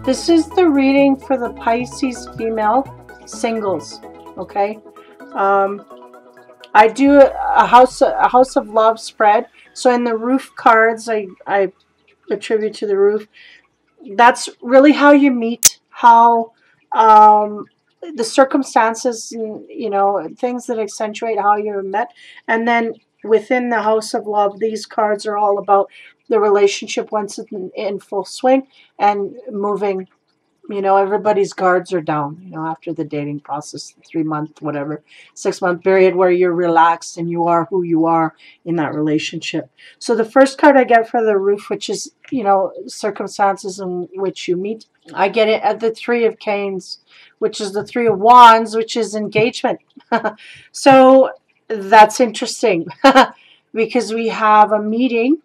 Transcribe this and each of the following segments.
This is the reading for the Pisces female singles, okay? I do a house of love spread. So in the roof cards, I attribute to the roof. That's really how you meet, how the circumstances, and, you know, things that accentuate how you're met. And then within the house of love, these cards are all about the relationship once it's in full swing and moving. You know, everybody's guards are down, you know, after the dating process, 3-month, whatever, 6-month period where you're relaxed and you are who you are in that relationship. So the first card I get for the roof, which is, you know, circumstances in which you meet, I get it at the 3 of Canes, which is the 3 of Wands, which is engagement. So that's interesting because we have a meeting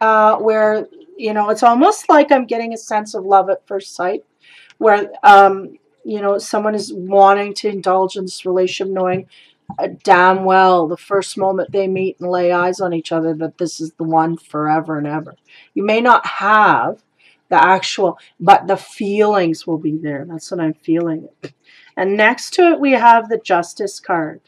where, you know, it's almost like I'm getting a sense of love at first sight, where, you know, someone is wanting to indulge in this relationship, knowing damn well the first moment they meet and lay eyes on each other that this is the one forever and ever. You may not have the actual, but the feelings will be there. That's what I'm feeling. And next to it, we have the Justice card.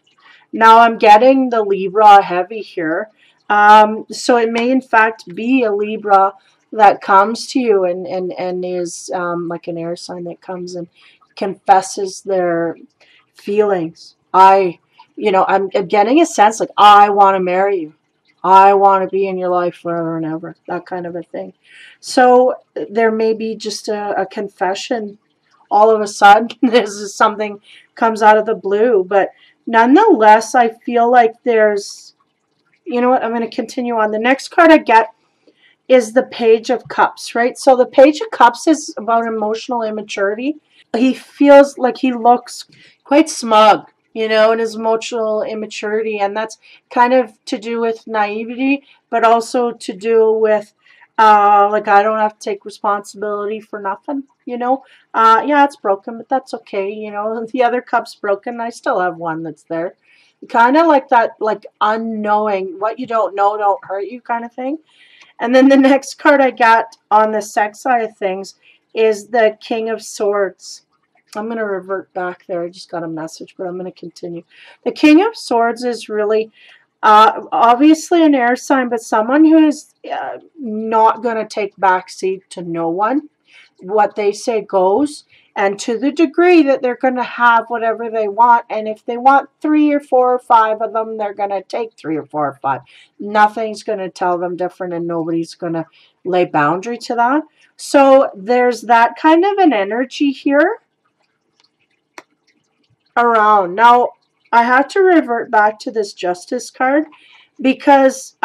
Now I'm getting the Libra heavy here. So it may in fact be a Libra that comes to you and is like an air sign that comes and confesses their feelings. You know, I'm getting a sense like, I want to marry you. I want to be in your life forever and ever. That kind of a thing. So there may be just a confession. All of a sudden, this is something comes out of the blue. But nonetheless, I feel like there's, you know what, I'm going to continue on. The next card I get is the Page of Cups, right? So the Page of Cups is about emotional immaturity. He feels like he looks quite smug, you know, in his emotional immaturity. And that's kind of to do with naivety, but also to do with, like, I don't have to take responsibility for nothing, you know. Yeah, it's broken, but that's okay, you know. The other cup's broken. I still have one that's there. Kind of like that, like unknowing, what you don't know don't hurt you kind of thing. And then the next card I got on the sex side of things is the King of Swords. I'm going to revert back there. I just got a message, but I'm going to continue. The King of Swords is really obviously an air sign, but someone who is not going to take backseat to no one. What they say goes. And to the degree that they're going to have whatever they want. And if they want 3 or 4 or 5 of them, they're going to take 3 or 4 or 5. Nothing's going to tell them different, and nobody's going to lay boundary to that. So there's that kind of an energy here around. Now, I have to revert back to this Justice card because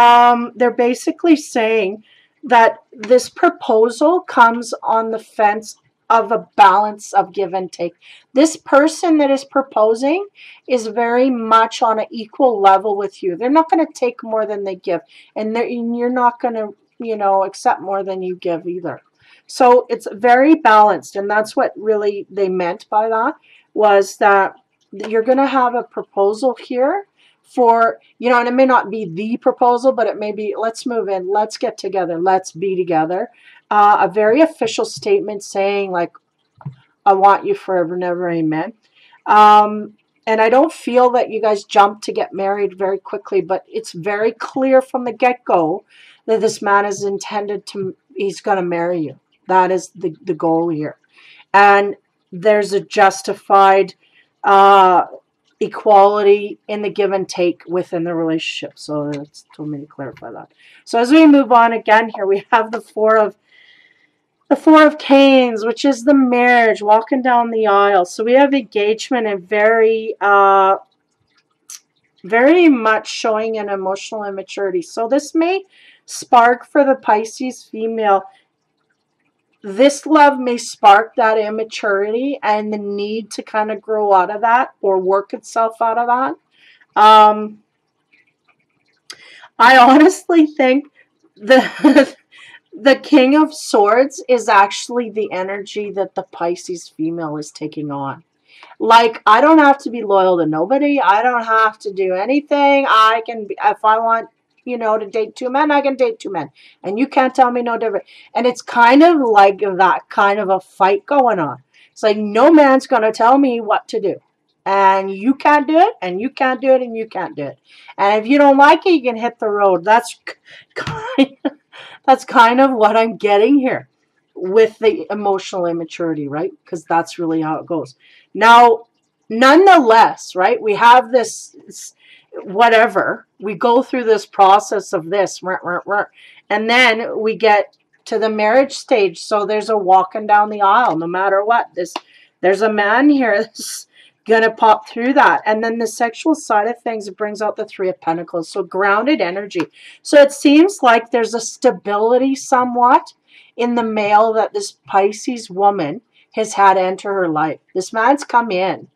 they're basically saying that this proposal comes on the fence of a balance of give and take. This person that is proposing is very much on an equal level with you. They're not going to take more than they give. And you're not going to, you know, accept more than you give either. So it's very balanced. And that's what really they meant by that, was that you're going to have a proposal here for, you know, and it may not be the proposal, but it may be, let's move in, let's get together, let's be together. A very official statement saying, like, I want you forever and ever, amen. And I don't feel that you guys jump to get married very quickly, but it's very clear from the get-go that this man is intended to, he's going to marry you. That is the goal here. And there's a justified equality in the give and take within the relationship. So that's told me to clarify that. So as we move on again here, we have the Four of Canes, which is the marriage, walking down the aisle. So we have engagement and very much showing an emotional immaturity. So this may spark for the Pisces female. This love may spark that immaturity and the need to kind of grow out of that or work itself out of that. I honestly think the King of Swords is actually the energy that the Pisces female is taking on. Like, I don't have to be loyal to nobody. I don't have to do anything. I can be, if I want, you know, to date two men, I can date two men. And you can't tell me no different. And it's kind of like that kind of a fight going on. It's like, no man's going to tell me what to do. And you can't do it, and you can't do it, and you can't do it. And if you don't like it, you can hit the road. That's kind of what I'm getting here with the emotional immaturity, right? Because that's really how it goes. Now, nonetheless, right, we have this, whatever, we go through this process of this, and then we get to the marriage stage. So there's a walking down the aisle, no matter what. There's a man here that's going to pop through that. And then the sexual side of things, it brings out the Three of Pentacles. So grounded energy. So it seems like there's a stability somewhat in the male that this Pisces woman has had enter her life. This man's come in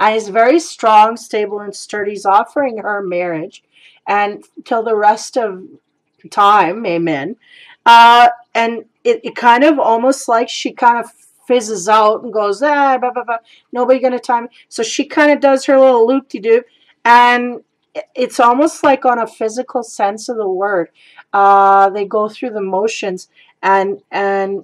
and is very strong, stable, and sturdy. He's offering her marriage and till the rest of time, amen. And it kind of almost like she kind of fizzes out and goes, blah, blah, blah. Nobody gonna time. So she kind of does her little loop-de-doop, and it's almost like on a physical sense of the word. They go through the motions, and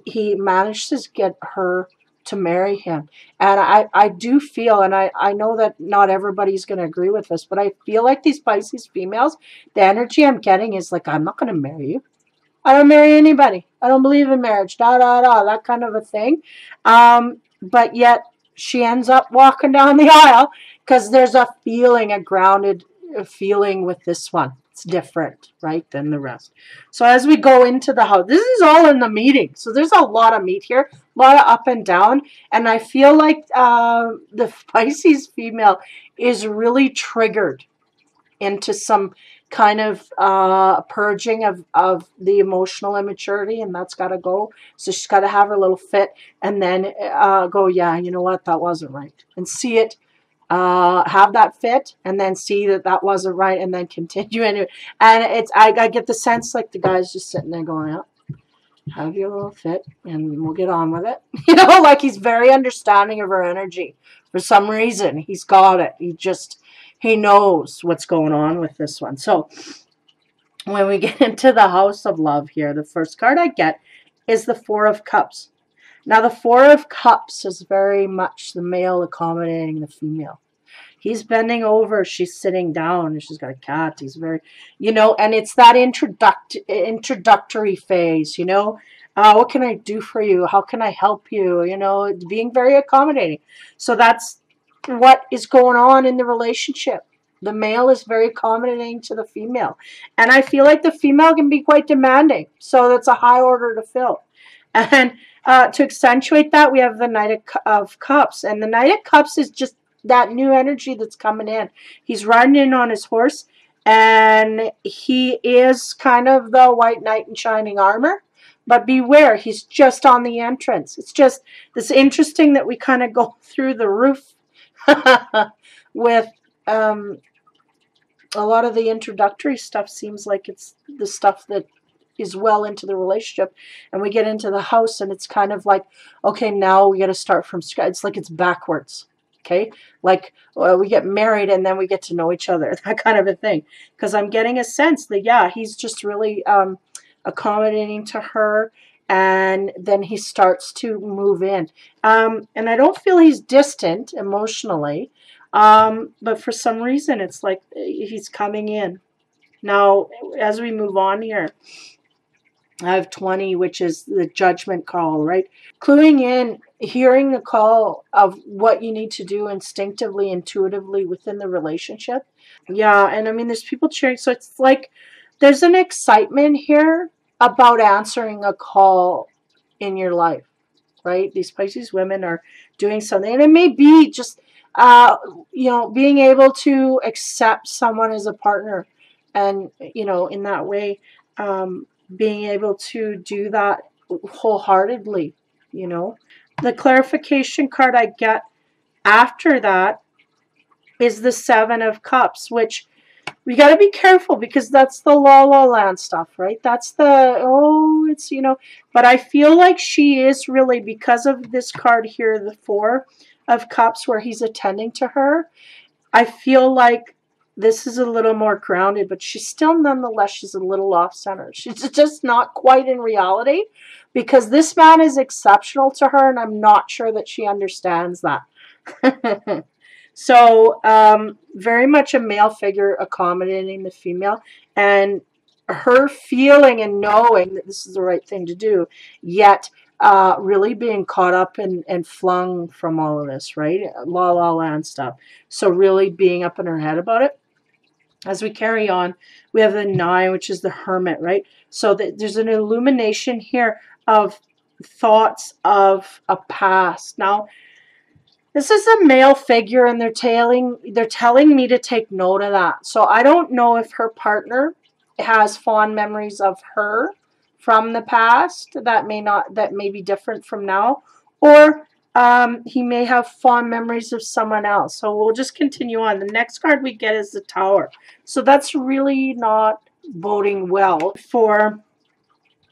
he managed to get her to marry him. And I do feel, and I know that not everybody's going to agree with this, but I feel like these Pisces females, the energy I'm getting is like, I'm not going to marry you. I don't marry anybody. I don't believe in marriage. That kind of a thing. But yet she ends up walking down the aisle because there's a feeling, a grounded feeling with this one. It's different, right, than the rest. So as we go into the house, this is all in the meeting. So there's a lot of meat here, a lot of up and down. And I feel like the Pisces female is really triggered into some kind of purging of the emotional immaturity, and that's got to go. So she's got to have her little fit and then go, yeah, you know what, that wasn't right. And see it, have that fit, and then see that that wasn't right, and then continue anyway. And it's, I get the sense like the guy's just sitting there going, yeah, have your little fit, and we'll get on with it. You know, like he's very understanding of her energy. For some reason, he's got it. He knows what's going on with this one. So when we get into the House of Love here, the first card I get is the Four of Cups. Now, the Four of Cups is very much the male accommodating the female. He's bending over, she's sitting down, and she's got a cat. He's very, you know, and it's that introductory phase, you know. What can I do for you? How can I help you? You know, being very accommodating. So that's what is going on in the relationship. The male is very accommodating to the female. And I feel like the female can be quite demanding. So that's a high order to fill. And to accentuate that, we have the Knight of Cups. And the Knight of Cups is just that new energy that's coming in. He's riding in on his horse. And he is kind of the white knight in shining armor. But beware, he's just on the entrance. It's just, it's interesting that we kind of go through the roof with a lot of the introductory stuff. Seems like it's the stuff that is well into the relationship, and we get into the house and it's kind of like, okay, now we got to start from scratch. It's like it's backwards. Okay, like we get married and then we get to know each other, that kind of a thing. Because I'm getting a sense that, yeah, he's just really accommodating to her, and then he starts to move in. And I don't feel he's distant emotionally, but for some reason it's like he's coming in. Now, as we move on here, I have 20, which is the judgment call, right? Cluing in, hearing the call of what you need to do instinctively, intuitively within the relationship. Yeah, and I mean, there's people cheering. So it's like there's an excitement here about answering a call in your life, right? These Pisces women are doing something, and it may be just, being able to accept someone as a partner, and, in that way, being able to do that wholeheartedly, you know. The clarification card I get after that is the Seven of Cups, which we got to be careful because that's the la la land stuff, right? That's the, it's, but I feel like she is really, because of this card here, the Four of Cups, where he's attending to her, I feel like this is a little more grounded, but she's still, nonetheless, she's a little off center. She's just not quite in reality, because this man is exceptional to her, and I'm not sure that she understands that. So, very much a male figure accommodating the female, and her feeling and knowing that this is the right thing to do, yet really being caught up and flung from all of this, right? La la land stuff. So really being up in her head about it. As we carry on, we have the Nine, which is the Hermit, right? So there's an illumination here of thoughts of a past. Now, this is a male figure, and they're telling me to take note of that. So I don't know if her partner has fond memories of her from the past that may be different from now, or he may have fond memories of someone else. So we'll just continue on. The next card we get is the Tower. So that's really not boding well for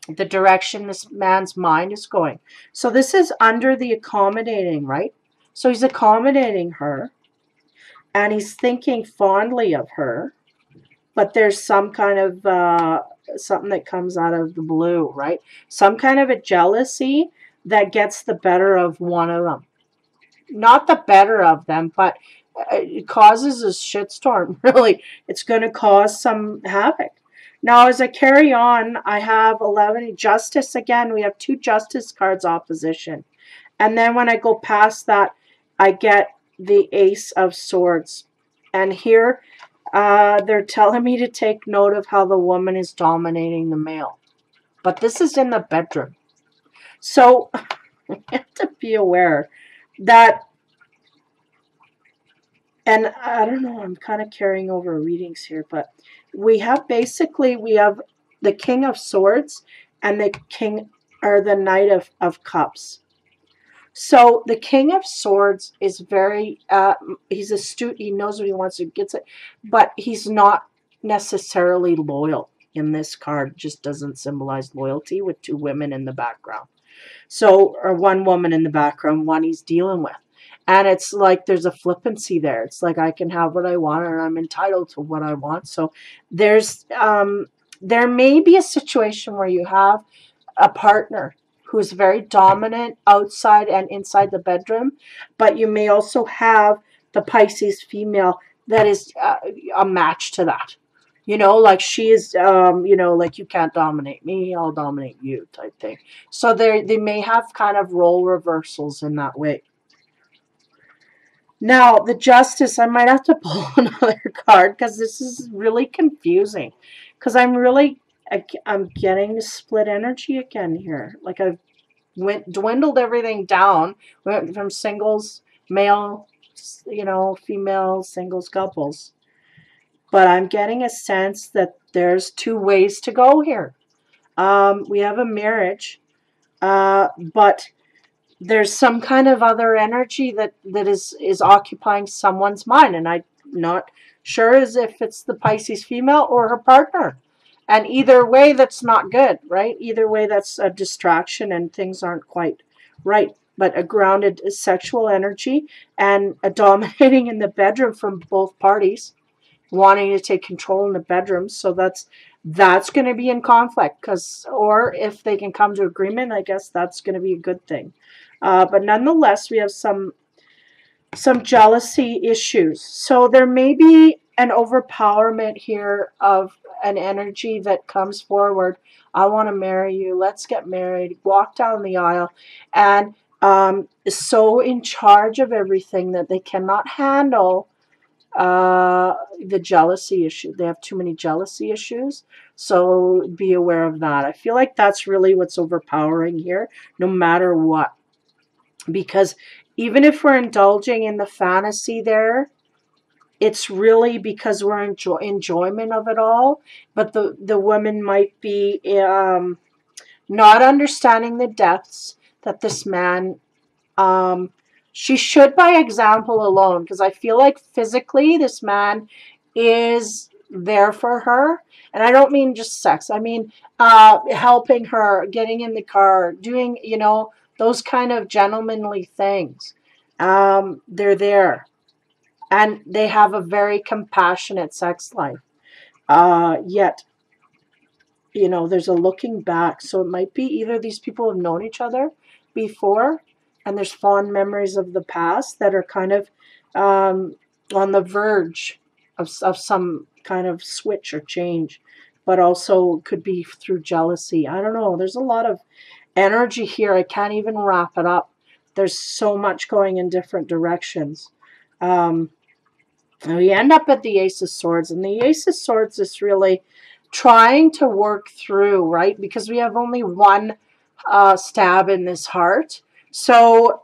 the direction this man's mind is going. So this is under the accommodating, right? So he's accommodating her, and he's thinking fondly of her, but there's some kind of something that comes out of the blue, right? Some kind of a jealousy that gets the better of one of them. Not the better of them, but it causes a shitstorm, really. It's going to cause some havoc. Now, as I carry on, I have 11, Justice. Again, we have 2 Justice cards opposition. And then when I go past that, I get the Ace of Swords. And here, they're telling me to take note of how the woman is dominating the male. But this is in the bedroom. So, you have to be aware that, and I don't know, I'm kind of carrying over readings here, but we have the King of Swords and the Knight of Cups. So the King of Swords is very, he's astute, he knows what he wants, he gets it, but he's not necessarily loyal. In this card, just doesn't symbolize loyalty, with 2 women in the background. So, or 1 woman in the background, one he's dealing with. And it's like there's a flippancy there. It's like I can have what I want, and I'm entitled to what I want. So there may be a situation where you have a partner who is very dominant outside and inside the bedroom, but you may also have the Pisces female that is a match to that. Like she is, like you can't dominate me, I'll dominate you type thing. So they may have kind of role reversals in that way. Now, the Justice, I might have to pull another card because this is really confusing. Because I'm getting the split energy again here. Like I've dwindled everything down. Went from singles, male, female, singles, couples. But I'm getting a sense that there's 2 ways to go here. We have a marriage, but there's some kind of other energy that is occupying someone's mind, and I'm not sure as if it's the Pisces female or her partner. And either way, that's not good, right? Either way, that's a distraction, and things aren't quite right. but a grounded sexual energy and a dominating in the bedroom from both parties, wanting to take control in the bedroom. So that's going to be in conflict, because, or if they can come to agreement, I guess that's going to be a good thing. But nonetheless, we have some jealousy issues. So there may be an overpowerment here of an energy that comes forward. I want to marry you. Let's get married. Walk down the aisle, and is so in charge of everything that they cannot handle the jealousy issue. They have too many jealousy issues. So be aware of that. I feel like that's really what's overpowering here, no matter what. Because even if we're indulging in the fantasy there, it's really because we're enjoyment of it all. But the woman might be not understanding the depths that this man, she should by example alone, because I feel like physically this man is there for her. And I don't mean just sex. I mean helping her, getting in the car, doing, those kind of gentlemanly things. They're there. And they have a very compassionate sex life. Yet, there's a looking back. So it might be either these people have known each other before, and there's fond memories of the past that are kind of on the verge of some kind of switch or change, but also could be through jealousy. I don't know. There's a lot of energy here. I can't even wrap it up. There's so much going in different directions. And we end up at the Ace of Swords, and the Ace of Swords is really trying to work through, right? Because we have only one stab in this heart. So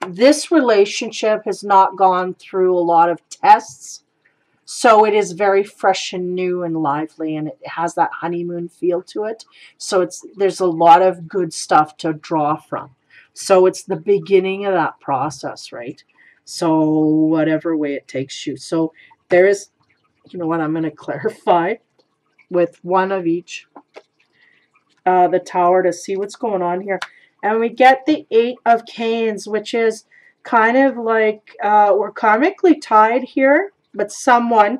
this relationship has not gone through a lot of tests. So it is very fresh and new and lively, and it has that honeymoon feel to it. So there's a lot of good stuff to draw from. So it's the beginning of that process, right? So whatever way it takes you. So there is, you know what, I'm going to clarify with one of each. The Tower, to see what's going on here. And we get the Eight of Canes, which is kind of like we're karmically tied here, but someone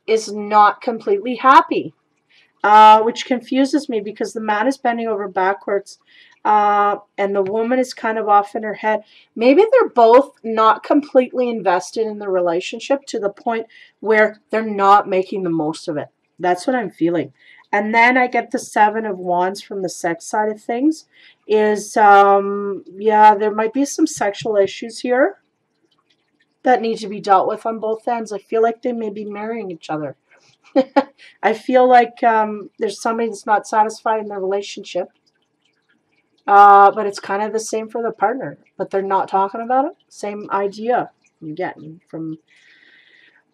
is not completely happy, which confuses me because the man is bending over backwards and the woman is kind of off in her head. Maybe they're both not completely invested in the relationship to the point where they're not making the most of it. That's what I'm feeling. And then I get the Seven of Wands from the sex side of things. Yeah, there might be some sexual issues here that need to be dealt with on both ends. I feel like they may be marrying each other. I feel like there's somebody that's not satisfied in their relationship. But it's kind of the same for the partner. But they're not talking about it. Same idea I'm getting from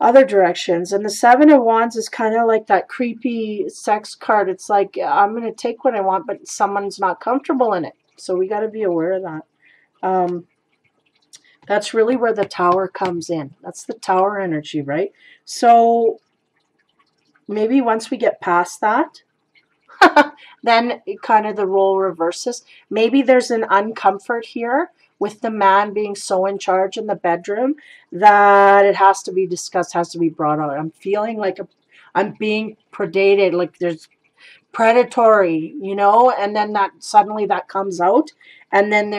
other directions. And the Seven of Wands is kind of like that creepy sex card. It's like, I'm going to take what I want, but someone's not comfortable in it. So we got to be aware of that. That's really where the Tower comes in. That's the Tower energy, right? So maybe once we get past that, then kind of the role reverses. Maybe there's an uncomfort here with the man being so in charge in the bedroom that it has to be discussed, has to be brought out. I'm feeling like I'm being predated, like there's predatory, and then that suddenly that comes out, and then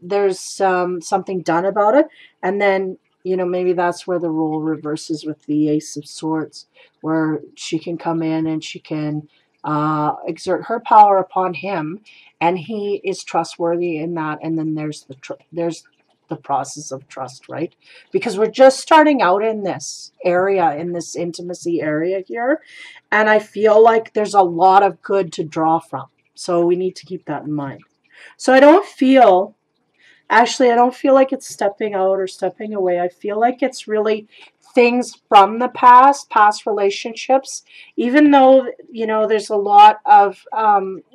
there's something done about it, and then maybe that's where the role reverses with the Ace of Swords, where she can come in and she can exert her power upon him, and he is trustworthy in that. And then there's the process of trust, right? Because we're just starting out in this area, in this intimacy area here, and I feel like there's a lot of good to draw from. So we need to keep that in mind. So I don't feel like it's stepping out or stepping away. I feel like it's really things from the past relationships, even though, there's a lot of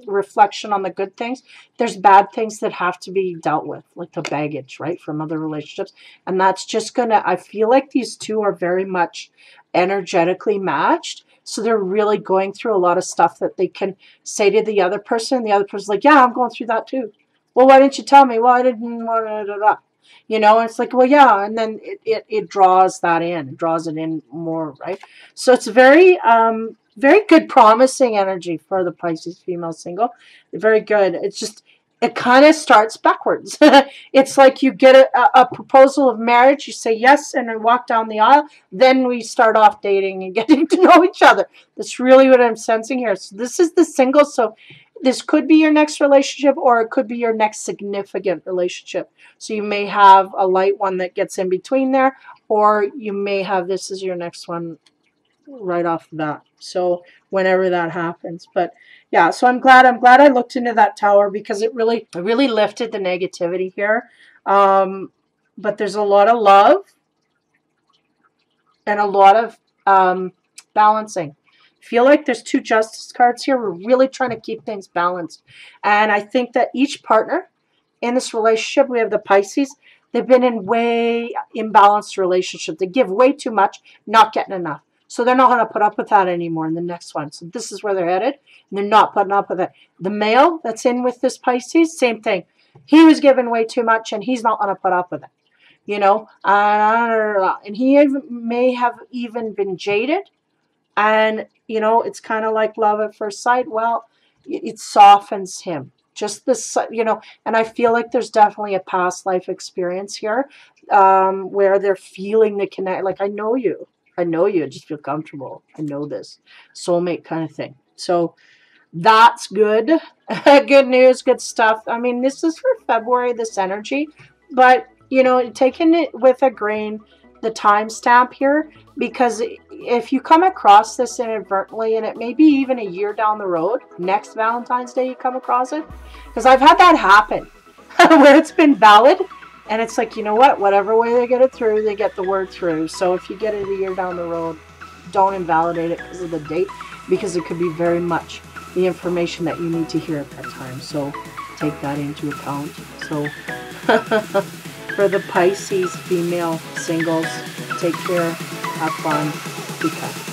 reflection on the good things, there's bad things that have to be dealt with, like the baggage, right, from other relationships. And that's just I feel like these two are very much energetically matched. So they're really going through a lot of stuff that they can say to the other person. And the other person's like, yeah, I'm going through that too. Well, why didn't you tell me? Well, I didn't want to. You know, it's like, well, yeah, and then it draws that in, it draws it in more, right? So it's very very good, promising energy for the Pisces female single. Very good. It's just, it kind of starts backwards. It's like you get a proposal of marriage, you say yes, and then walk down the aisle. Then we start off dating and getting to know each other. That's really what I'm sensing here. So this is the single. So this could be your next relationship, or it could be your next significant relationship. So you may have a light one that gets in between there, or you may have this as your next one right off the bat. So whenever that happens. But yeah, so I'm glad I looked into that tower, because it really lifted the negativity here. But there's a lot of love and a lot of balancing. Feel like there's two justice cards here. We're really trying to keep things balanced. And I think that each partner in this relationship, we have the Pisces, they've been in way imbalanced relationship. They give way too much, not getting enough. So they're not going to put up with that anymore in the next one. So this is where they're headed. And they're not putting up with it. The male that's in with this Pisces, same thing. He was given way too much, and he's not going to put up with it. You know, and he may have even been jaded. And, you know, it's kind of like love at first sight. Well, it softens him. Just this, you know, and I feel like there's definitely a past life experience here where they're feeling the connect. Like, I know you. I know you. I just feel comfortable. I know this. Soulmate kind of thing. So that's good. Good news, good stuff. I mean, this is for February, this energy. But, you know, taking it with a grain, the timestamp here, because if you come across this inadvertently, and it may be even a year down the road, next Valentine's Day you come across it, because I've had that happen where it's been valid, and it's like, you know what, whatever way they get it through, they get the word through. So if you get it a year down the road, don't invalidate it because of the date, because it could be very much the information that you need to hear at that time. So take that into account. So for the Pisces female singles, take care, have fun, be kind.